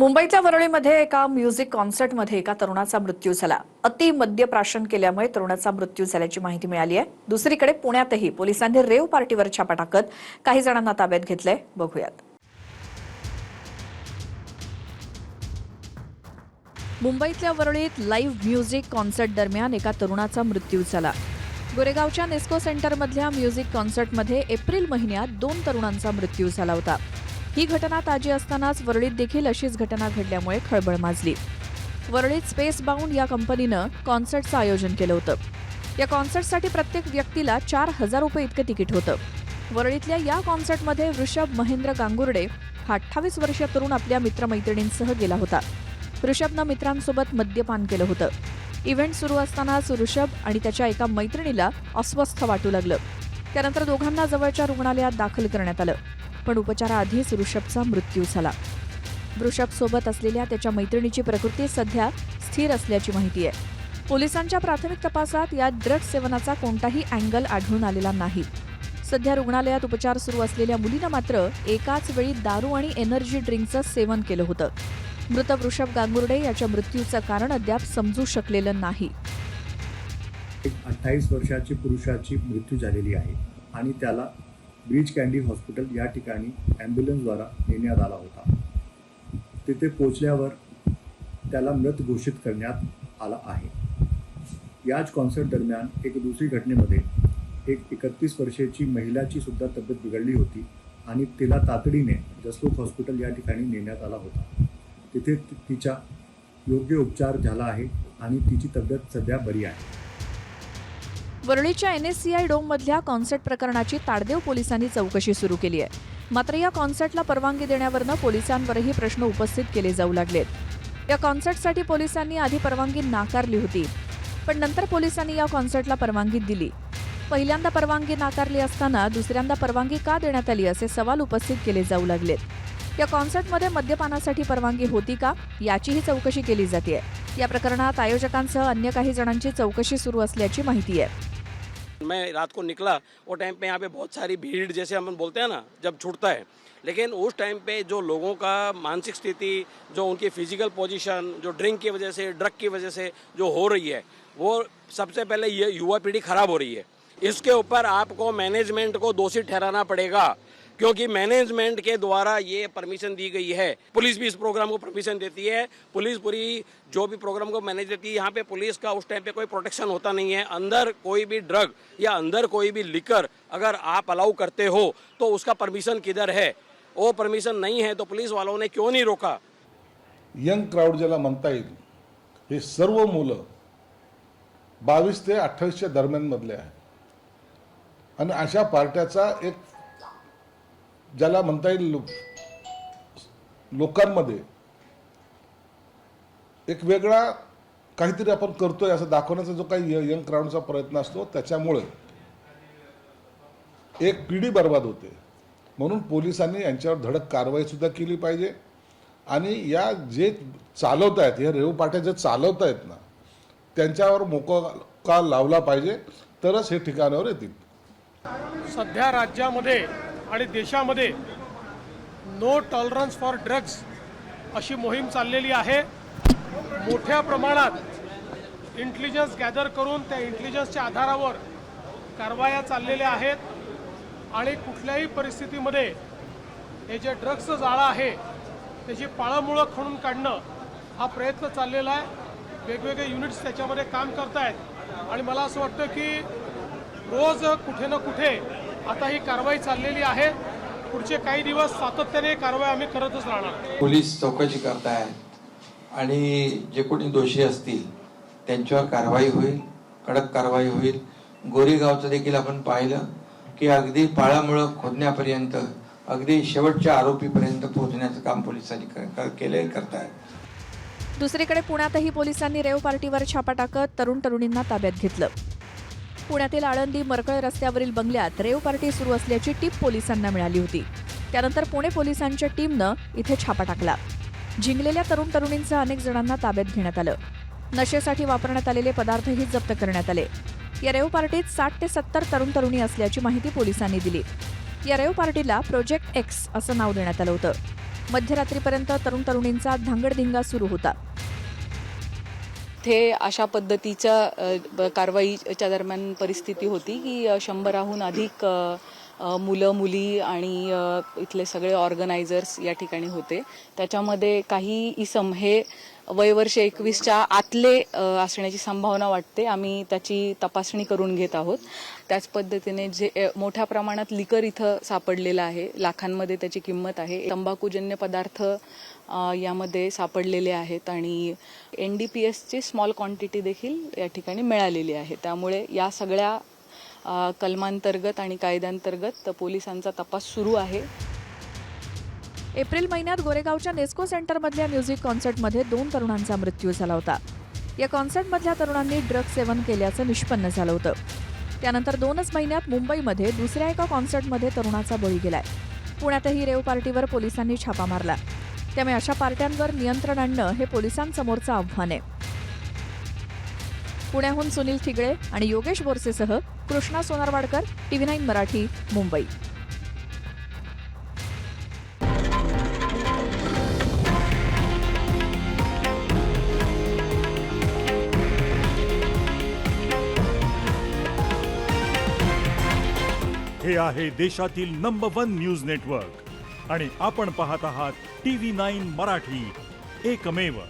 मुंबईतल्या वरळीमध्ये एका म्युझिक कॉन्सर्टमध्ये एका तरुणाचा मृत्यू झाला. अति मद्यप्राशन केल्यामुळे तरुणाचा मृत्यू झाल्याची माहिती मिळाली आहे. दुसरीकडे पुण्यातही पोलिसांनी रेव पार्टीवर छापा टाकत काही जणांना ताब्यात घेतलंय. बघूयात. मुंबईतल्या वरळीत लाईव्ह म्युझिक कॉन्सर्ट दरम्यान एका तरुणाचा मृत्यू झाला. गोरेगावच्या नेस्को सेंटरमधल्या म्युझिक कॉन्सर्टमध्ये एप्रिल महिन्यात 2 तरुणांचा मृत्यू झाला होता. ही घटना ताजी असतानाच वरळीत देखील अशीच घटना घडल्यामुळे खळबळ माजली. वरळीत स्पेस बाउंड या कंपनीनं कॉन्सर्टचं आयोजन केलं होतं. या कॉन्सर्टसाठी प्रत्येक व्यक्तीला 4,000 रुपये इतकं तिकीट होतं. वरळीतल्या या कॉन्सर्टमध्ये ऋषभ महेंद्र गांगुर्डे हा 28 वर्षीय तरुण आपल्या मित्रमैत्रिणींसह गेला होता. ऋषभनं मित्रांसोबत मद्यपान केलं होतं. इव्हेंट सुरू असतानाच ऋषभ आणि त्याच्या एका मैत्रिणीला अस्वस्थ वाटू लागलं. त्यानंतर दोघांना जवळच्या रुग्णालयात दाखल करण्यात आलं, पण उपचाराआधीच ऋषभचा मृत्यू झाला. ऋषभसोबत असलेल्या त्याच्या मैत्रिणीची प्रकृती सध्या स्थिर असल्याची माहिती आहे. पोलिसांच्या प्राथमिक तपासात या ड्रग्ज सेवनाचा कोणताही अँगल आढळून आलेला नाही. सध्या रुग्णालयात उपचार सुरू असलेल्या मुलीनं मात्र एकाच वेळी दारू आणि एनर्जी ड्रिंकचं सेवन केलं होतं. मृत वृषभ गांगुर्डे याच्या मृत्यूचं कारण अद्याप समजू शकलेलं नाही. 28 वर्षाची पुरुषाची मृत्यू झालेली आहे आणि त्याला ब्रिज कँडी हॉस्पिटल या ठिकाणी ॲम्ब्युलन्सद्वारा नेण्यात आला होता. तिथे पोचल्यावर त्याला मृत घोषित करण्यात आला आहे. याच कॉन्सर्ट दरम्यान एक दुसरी घटनेमध्ये एक 31 वर्षाची महिलाची सुद्धा तब्येत बिघडली होती आणि तिला तातडीने जसलोक हॉस्पिटल या ठिकाणी नेण्यात आला होता. तिथे तिचा योग्य उपचार झाला आहे आणि तिची तब्येत सध्या बरी आहे. वरळीच्या NSCI डोममधल्या कॉन्सर्ट प्रकरणाची ताडदेव पोलिसांनी चौकशी सुरू केली आहे. मात्र या कॉन्सर्टला परवानगी देण्यावरनं पोलिसांवरही प्रश्न उपस्थित केले जाऊ लागलेत. या कॉन्सर्टसाठी पोलिसांनी आधी परवानगी नाकारली होती, पण नंतर पोलिसांनी या कॉन्सर्टला परवानगी दिली. पहिल्यांदा परवानगी नाकारली असताना दुसऱ्यांदा परवानगी का देण्यात आली असे सवाल उपस्थित केले जाऊ लागलेत. या कॉन्सर्टमध्ये मद्यपानासाठी परवानगी होती का याचीही चौकशी केली जाते. या प्रकरणात आयोजकांसह अन्य काही जणांची चौकशी सुरू असल्याची माहिती आहे. मैं रात को निकला, वो टाइम पे यहाँ पे बहुत सारी भीड़ जैसे हम बोलते हैं ना, जब छूटता है, लेकिन उस टाइम पे जो लोगों का मानसिक स्थिति, जो उनकी फिजिकल पोजीशन, जो ड्रिंक की वजह से, ड्रग की वजह से जो हो रही है, वो सबसे पहले ये युवा पीढ़ी खराब हो रही है. इसके ऊपर आपको मैनेजमेंट को दोषी ठहराना पड़ेगा, क्योंकि मैनेजमेंट के द्वारा ये परमिशन दी गई है. पुलिस भी इस प्रोग्राम को परमिशन देती है. पुलिस पूरी जो भी प्रोग्राम को मैनेज देती है. यहाँ पे पुलिस का उस टाइम पे कोई प्रोटेक्शन होता नहीं है. अंदर कोई भी ड्रग या अंदर कोई भी लिकर अगर आप अलाउ करते हो तो उसका परमिशन किधर है? वो परमिशन नहीं है तो पुलिस वालों ने क्यों नहीं रोका? यंग क्राउड ज्याला म्हणता येईल, हे सर्व मुलं 22 ते 28च्या दरम्यान मधले आहेत आणि अशा पार्ट्याचा एक ज्याला म्हणता येईल लोकांमध्ये एक वेगळा काहीतरी आपण करतोय असं दाखवण्याचा जो काही यंग क्राउडचा प्रयत्न असतो, त्याच्यामुळे एक पिढी बर्बाद होते. म्हणून पोलिसांनी यांच्यावर धडक कारवाई सुद्धा केली पाहिजे आणि या जे चालवत आहेत, हे रेव पाट्या जे चालवत आहेत ना, त्यांच्यावर मोका लावला पाहिजे, तरच हे ठिकाणावर येतील. सध्या राज्यामध्ये आणि देशामध्ये नो टॉलरन्स फॉर ड्रग्ज अशी मोहीम चाललेली आहे. मोठ्या प्रमाणात इंटेलिजन्स गॅदर करून त्या इंटेलिजन्सच्या आधारावर कारवाया चाललेल्या आहेत आणि कुठल्याही परिस्थितीमध्ये हे जे ड्रग्सचं जाळं आहे त्याची पाळंमुळं खणून काढणं हा प्रयत्न चाललेला आहे. वेगवेगळे युनिट्स त्याच्यामध्ये काम करत आहेत आणि मला असं वाटतं की रोज कुठे ना कुठे आता ही कारवाई चाललेली आहे. पुढचे काही दिवस सातत्याने कारवाई आम्ही करतच राहणार. पोलीस चौकशी करतायत आणि जे कोणी दोषी असतील त्यांच्यावर कारवाई होईल, कडक कारवाई होईल. गोरेगावचं देखील आपण पाहिलं की अगदी पाळामुळं खोदण्यापर्यंत, अगदी शेवटच्या आरोपीपर्यंत पोहोचण्याचं काम पोलिसांनी करतायत. दुसरीकडे पुण्यातही पोलिसांनी रेव पार्टीवर छापा टाकत तरुण-तरुणींना ताब्यात घेतलं. पुण्यातील आळंदी मरकळ रस्त्यावरील बंगल्यात रेव पार्टी सुरू असल्याची टीप पोलिसांना मिळाली होती. त्यानंतर पुणे पोलिसांच्या टीमनं इथे छापा टाकला. जिंकलेल्या तरुण-तरुणींसह अनेक जणांना ताब्यात घेण्यात आलं. नशेसाठी वापरण्यात आलेले पदार्थही जप्त करण्यात आले. या रेव पार्टीत 60 ते 70 तरुण-तरुणी असल्याची माहिती पोलिसांनी दिली. या रेव पार्टीला प्रोजेक्ट एक्स असं नाव देण्यात आलं होतं. मध्यरात्रीपर्यंत तरुण तरुणींचा धांगडधिंगा सुरू होता. इथे अशा पद्धतीच्या कारवाईच्या दरम्यान परिस्थिती होती की 100हून अधिक मुलं मुली आणि इथले सगळे ऑर्गनायझर्स या ठिकाणी होते. त्याच्यामध्ये काही इसम हे वयवर्ष 21च्या आतले असण्याची संभावना वाटते. आम्ही त्याची तपासणी करून घेत आहोत. त्याच पद्धतीने जे मोठ्या प्रमाणात लिकर इथं सापडलेलं आहे, लाखांमध्ये त्याची किंमत आहे. तंबाखूजन्य पदार्थ यामध्ये सापडलेले आहेत आणि NDPSची स्मॉल क्वांटिटी देखील या ठिकाणी मिळालेली आहे. त्यामुळे या सगळ्या कलमांतर्गत आणि कायद्यांतर्गत पोलिसांचा तपास सुरू आहे. एप्रिल महिन्यात गोरेगावच्या नेस्को सेंटरमधल्या म्युझिक कॉन्सर्टमध्ये 2 तरुणांचा मृत्यू झाला होता. या कॉन्सर्टमधल्या तरुणांनी ड्रग्ज सेवन केल्याचं निष्पन्न झालं होतं. त्यानंतर 2च महिन्यात मुंबईमध्ये दुसऱ्या एका कॉन्सर्टमध्ये तरुणाचा बळी गेलाय. पुण्यातही रेव पार्टीवर पोलिसांनी छापा मारला. त्यामुळे अशा पार्ट्यांवर नियंत्रण आणणं हे पोलिसांसमोरचं आव्हान आहे. पुण्याहून सुनील ठिगळे आणि योगेश बोरसेसह कृष्णा सोनारवाडकर, TV9 मराठी, मुंबई. हे आहे देशातील नंबर 1 न्यूज नेटवर्क आणि आपण पाहत आहात TV9 मराठी, एकमेव.